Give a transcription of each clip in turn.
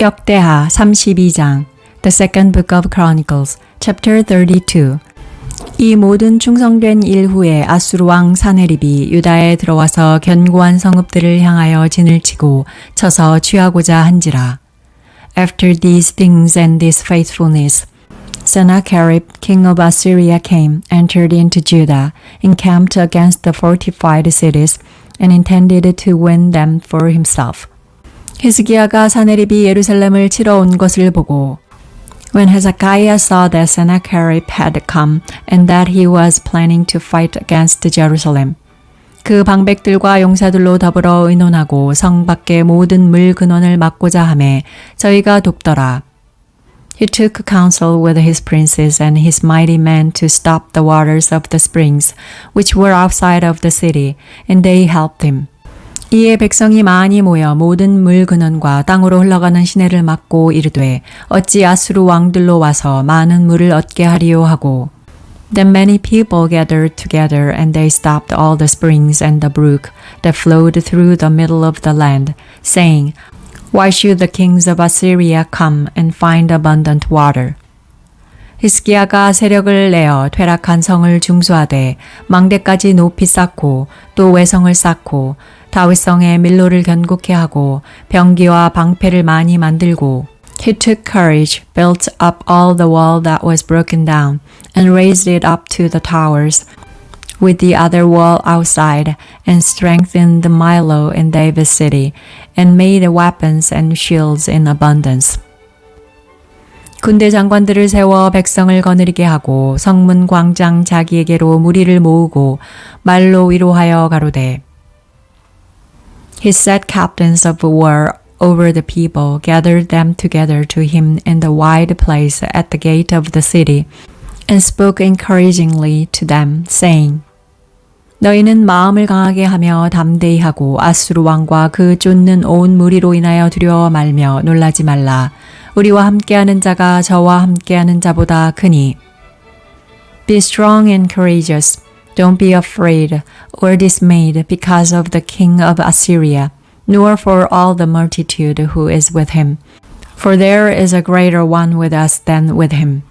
역대하 32장 The Second Book of Chronicles, Chapter 32 이 모든 충성된 일 후에 아수르 왕 사네립이 유다에 들어와서 견고한 성읍들을 향하여 진을 치고 쳐서 취하고자 한지라. After these things and this faithfulness, Sennacherib, king of Assyria, came, entered into Judah, encamped against the fortified cities, and intended to win them for himself. 히스기야가 사네립이 예루살렘을 치러 온 것을 보고 When Hezekiah saw that Sennacherib had come and that he was planning to fight against Jerusalem, 그 방백들과 용사들로 더불어 의논하고 성 밖의 모든 물 근원을 막고자 하매 저희가 돕더라. He took counsel with his princes and his mighty men to stop the waters of the springs, which were outside of the city, and they helped him. 이에 백성이 많이 모여 모든 물 근원과 땅으로 흘러가는 시내를 막고 이르되 어찌 아수르 왕들로 와서 많은 물을 얻게 하리요 하고 Then many people gathered together and they stopped all the springs and the brook that flowed through the middle of the land, saying, Why should the kings of Assyria come and find abundant water? 히스기야가 세력을 내어 퇴락한 성을 중수하되 망대까지 높이 쌓고 또 외성을 쌓고 다윗성에 밀로를 견고케 하고 병기와 방패를 많이 만들고 He took courage, built up all the wall that was broken down, and raised it up to the towers, with the other wall outside, and strengthened the Milo in David's city, and made weapons and shields in abundance. 군대 장관들을 세워 백성을 거느리게 하고 성문 광장 자기에게로 무리를 모으고 말로 위로하여 가로되 He set captains of war over the people, gathered them together to him in the wide place at the gate of the city, and spoke encouragingly to them, saying, 너희는 마음을 강하게 하며 담대히 하고 아수르 왕과 그 쫓는 온 무리로 인하여 두려워 말며 놀라지 말라. 우리와 함께하는 자가 저와 함께하는 자보다 크니. Be strong and courageous. Don't be afraid or dismayed because of the king of Assyria, nor for all the multitude who is with him. For there is a greater one with us than with him.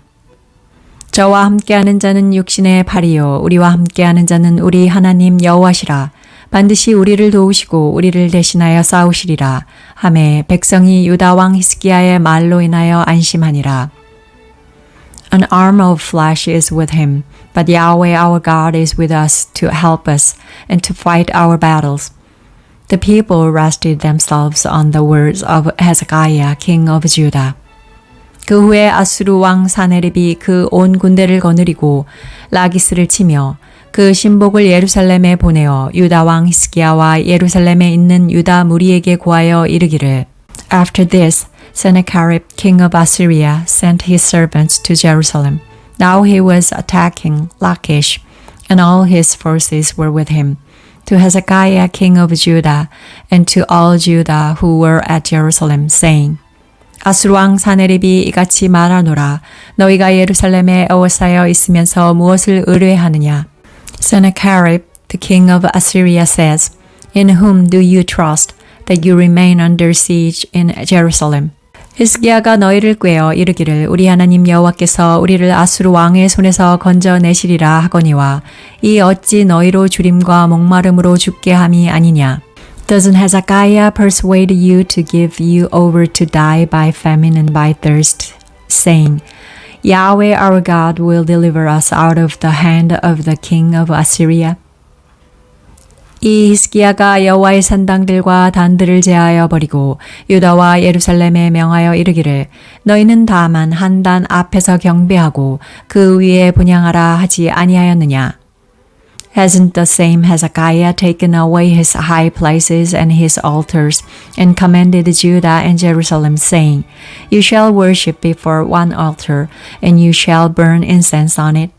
저와 함께하는 자는 육신의 팔이요 우리와 함께하는 자는 우리 하나님 여호와시라. 반드시 우리를 도우시고 우리를 대신하여 싸우시리라. 하매 백성이 유다 왕 히스기야의 말로 인하여 안심하니라. An arm of flesh is with him, but Yahweh our God is with us to help us and to fight our battles. The people rested themselves on the words of Hezekiah, king of Judah. 그 후에 아수르 왕 사네립이 그 온 군대를 거느리고 라기스를 치며 그 신복을 예루살렘에 보내어 유다 왕 히스기야와 예루살렘에 있는 유다 무리에게 고하여 이르기를 After this, Sennacherib, king of Assyria, sent his servants to Jerusalem. Now he was attacking Lachish, and all his forces were with him, to Hezekiah, king of Judah, and to all Judah who were at Jerusalem, saying, 아수르 왕 사네립이 이같이 말하노라. 너희가 예루살렘에 에워싸여 있으면서 무엇을 의뢰하느냐? Sennacherib, the king of Assyria, says, In whom do you trust, that you remain under siege in Jerusalem? 히스기야가 너희를 꾀어 이르기를 우리 하나님 여호와께서 우리를 아수르 왕의 손에서 건져내시리라 하거니와 이 어찌 너희로 주림과 목마름으로 죽게 함이 아니냐? Doesn't Hezekiah persuade you to give you over to die by famine and by thirst, saying, Yahweh our God will deliver us out of the hand of the king of Assyria? 이 히스기야가 여호와의 산당들과 단들을 제하여 버리고 유다와 예루살렘에 명하여 이르기를 너희는 다만 한 단 앞에서 경배하고 그 위에 분향하라 하지 아니하였느냐? Hasn't the same Hezekiah taken away his high places and his altars, and commanded Judah and Jerusalem, saying, You shall worship before one altar, and you shall burn incense on it?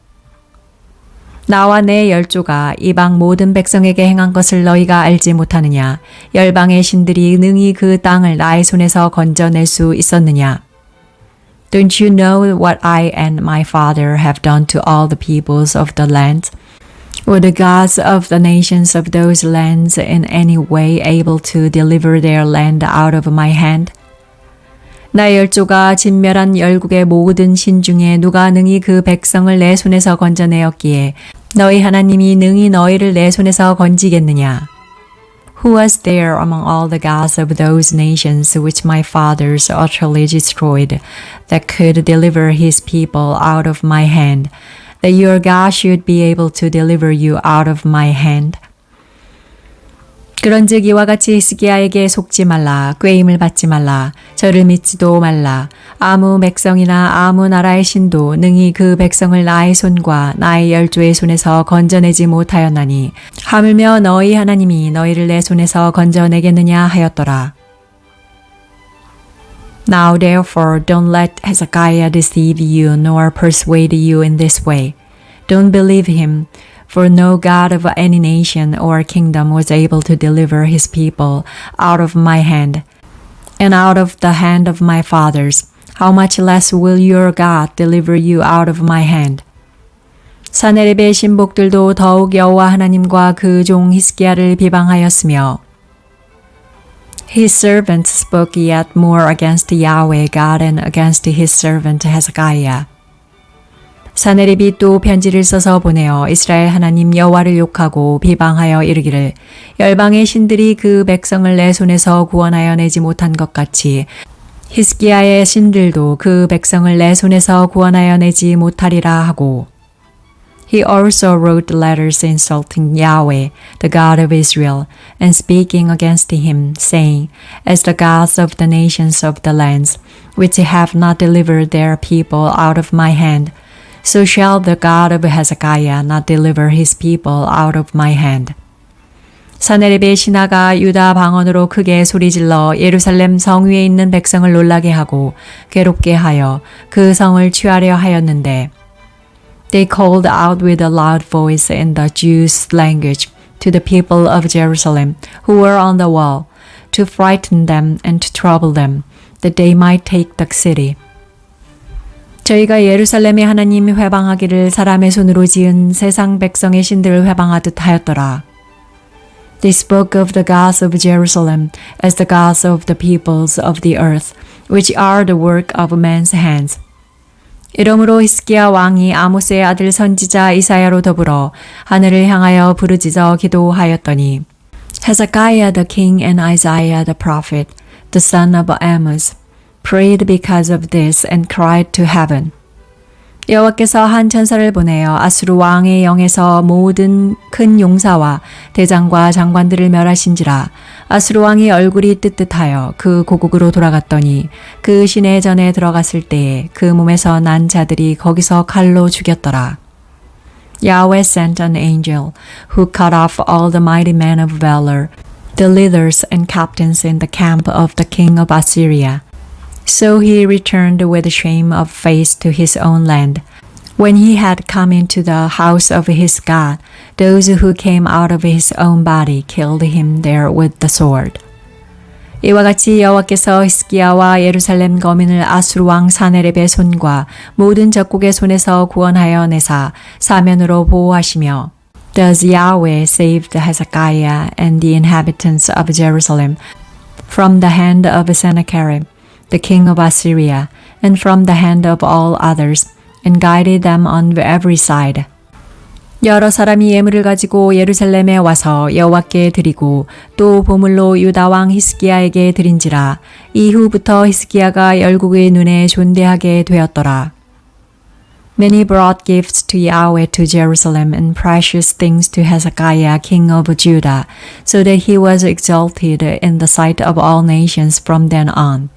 나와 내 열조가 이방 모든 백성에게 행한 것을 너희가 알지 못하느냐? 열방의 신들이 능히 그 땅을 나의 손에서 건져낼 수 있었느냐? Don't you know what I and my father have done to all the peoples of the land? Were the gods of the nations of those lands in any way able to deliver their land out of my hand? 나의 열조가 진멸한 열국의 모든 신 중에 누가 능히 그 백성을 내 손에서 건져내었기에 너희 하나님이 능히 너희를 내 손에서 건지겠느냐? Who was there among all the gods of those nations which my fathers utterly destroyed, that could deliver his people out of my hand, that your God should be able to deliver you out of my hand? 그런즉 이와 같이 히스기야에게 속지 말라, 꾀임을 받지 말라, 저를 믿지도 말라. 아무 백성이나 아무 나라의 신도 능히 그 백성을 나의 손과 나의 열조의 손에서 건져내지 못하였나니 하물며 너희 하나님이 너희를 내 손에서 건져내겠느냐 하였더라. Now therefore don't let Hezekiah deceive you nor persuade you in this way. Don't believe him. For no God of any nation or kingdom was able to deliver his people out of my hand and out of the hand of my fathers. How much less will your God deliver you out of my hand? 사네립의 신복들도 더욱 여호와 하나님과 그 종 히스기야를 비방하였으며 His servants spoke yet more against Yahweh God and against his servant Hezekiah. 사네립이 또 편지를 써서 보내어 이스라엘 하나님 여호와를 욕하고 비방하여 이르기를 열방의 신들이 그 백성을 내 손에서 구원하여 내지 못한 것 같이 히스기야의 신들도 그 백성을 내 손에서 구원하여 내지 못하리라 하고 He also wrote letters insulting Yahweh, the God of Israel, and speaking against him, saying, As the gods of the nations of the lands, which have not delivered their people out of my hand, so shall the God of Hezekiah not deliver his people out of my hand. 사네립의 신하가 유다 방언으로 크게 소리질러 예루살렘 성 위에 있는 백성을 놀라게 하고 괴롭게 하여 그 성을 취하려 하였는데 They called out with a loud voice in the Jews' language to the people of Jerusalem who were on the wall to frighten them and to trouble them, that they might take the city. 저희가 예루살렘의 하나님 회방하기를 사람의 손으로 지은 세상 백성의 신들을 회방하듯 하였더라. They spoke of the gods of Jerusalem as the gods of the peoples of the earth, which are the work of men's hands. 이러므로 히스기야 왕이 아모스의 아들 선지자 이사야로 더불어 하늘을 향하여 부르짖어 기도하였더니 Hezekiah the king and Isaiah the prophet, the son of Amos, prayed because of this and cried to heaven. 여호와께서 한 천사를 보내어 아수르 왕의 영에서 모든 큰 용사와 대장과 장관들을 멸하신지라. 아수르 왕이 얼굴이 뜨뜻하여 그 고국으로 돌아갔더니 그 시내 전에 들어갔을 때에 그 몸에서 난 자들이 거기서 칼로 죽였더라. Yahweh sent an angel who cut off all the mighty men of valor, the leaders and captains in the camp of the king of Assyria. So he returned with shame of face to his own land. When he had come into the house of his God, those who came out of his own body killed him there with the sword. 이와 같이 여호와께서 히스기야와 예루살렘 거민을 아수르 왕 사네립의 손과 모든 적국의 손에서 구원하여 내사 사면으로 보호하시며 Thus Yahweh saved Hezekiah and the inhabitants of Jerusalem from the hand of Sennacherib, the king of Assyria, and from the hand of all others, and guided them on every side. 여러 사람이 예물을 가지고 예루살렘에 와서 여호와께 드리고 또 보물로 유다 왕 히스기야에게 드린지라. 이후부터 히스기야가 열국의 눈에 존대하게 되었더라. Many brought gifts to Yahweh to Jerusalem and precious things to Hezekiah king of Judah, so that he was exalted in the sight of all nations from then on.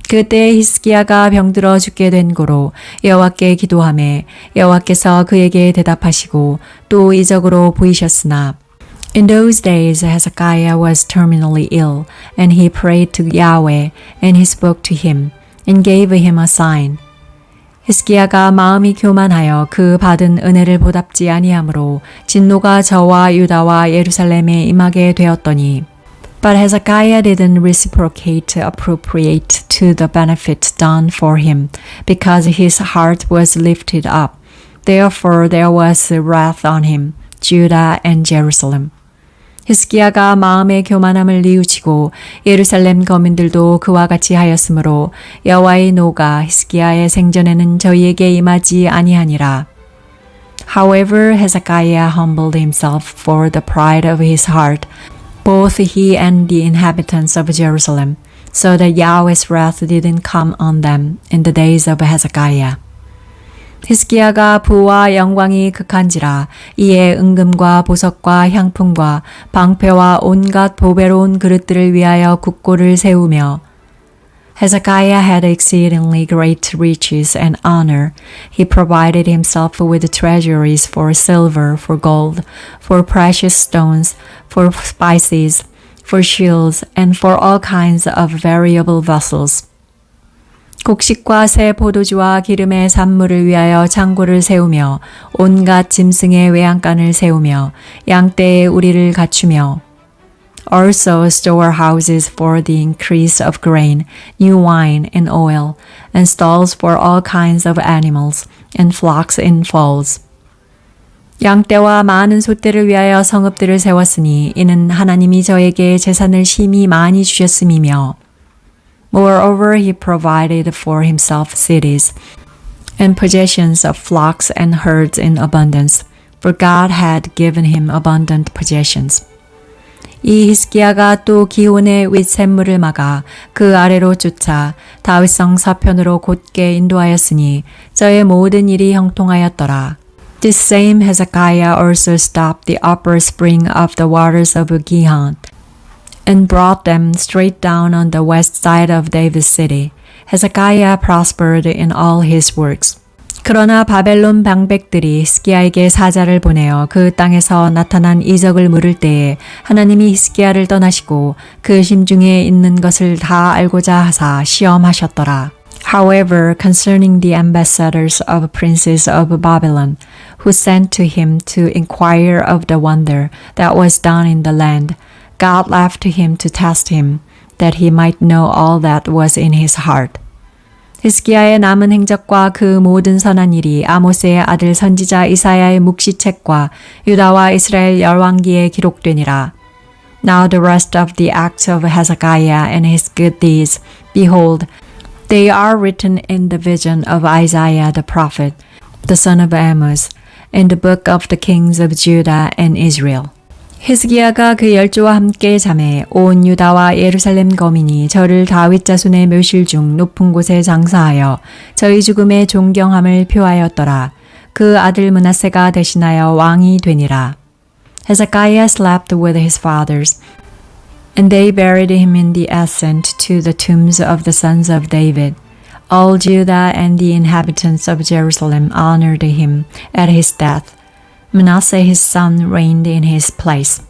그때 히스기야가 병들어 죽게 된 고로 여호와께 기도하매 여호와께서 그에게 대답하시고 또 이적으로 보이셨으나 In those days Hezekiah was terminally ill, and he prayed to Yahweh, and he spoke to him, and gave him a sign. 히스기야가 마음이 교만하여 그 받은 은혜를 보답지 아니하므로 진노가 저와 유다와 예루살렘에 임하게 되었더니 But Hezekiah didn't reciprocate appropriate to the benefit done for him, because his heart was lifted up. Therefore there was wrath on him, Judah and Jerusalem. 히스기야가 마음의 교만함을 뉘우치고 예루살렘 거민들도 그와 같이 하였으므로 여호와의 노가 히스기야의 생전에는 저희에게 임하지 아니하니라. However, Hezekiah humbled himself for the pride of his heart, both he and the inhabitants of Jerusalem, so that Yahweh's wrath didn't come on them in the days of Hezekiah. 히스기야가 부와 영광이 극한지라 이에 은금과 보석과 향품과 방패와 온갖 보배로운 그릇들을 위하여 국고를 세우며 Hezekiah had exceedingly great riches and honor. He provided himself with treasuries for silver, for gold, for precious stones, for spices, for shields, and for all kinds of variable vessels. 곡식과 새 포도주와 기름의 산물을 위하여 창고를 세우며 온갖 짐승의 외양간을 세우며 양떼의 우리를 갖추며 Also storehouses for the increase of grain, new wine and oil, and stalls for all kinds of animals, and flocks in folds. 양떼와 많은 소떼를 위하여 성읍들을 세웠으니 이는 하나님이 저에게 재산을 심히 많이 주셨음이며 Moreover, he provided for himself cities and possessions of flocks and herds in abundance, for God had given him abundant possessions. 이 히스기야가 또 기온의 윗샘물을 막아 그 아래로 쫓아 다윗성 서편으로 곧게 인도하였으니 저의 모든 일이 형통하였더라. This same Hezekiah also stopped the upper spring of the waters of Gihon and brought them straight down on the west side of David's city. Hezekiah prospered in all his works. 그러나 바벨론 방백들이 히스기야에게 사자를 보내어 그 땅에서 나타난 이적을 물을 때에 하나님이 히스기야를 떠나시고 그 심중에 있는 것을 다 알고자 하사 시험하셨더라. However, concerning the ambassadors of princes of Babylon, who sent to him to inquire of the wonder that was done in the land, God left him to test him, that he might know all that was in his heart. 히스기야의 남은 행적과 그 모든 선한 일이 아모스의 아들 선지자 이사야의 묵시책과 유다와 이스라엘 열왕기에 기록되니라. Now the rest of the acts of Hezekiah and his good deeds, behold, they are written in the vision of Isaiah the prophet, the son of Amos, in the book of the kings of Judah and Israel. 히스기야가 그 열조와 함께 잠에 온 유다와 예루살렘 거민이 저를 다윗 자손의 묘실 중 높은 곳에 장사하여 저희 죽음의 존경함을 표하였더라. 그 아들 므낫세가 대신하여 왕이 되니라. Hezekiah slept with his fathers, and they buried him in the ascent to the tombs of the sons of David. All Judah and the inhabitants of Jerusalem honored him at his death. Manasseh his son reigned in his place.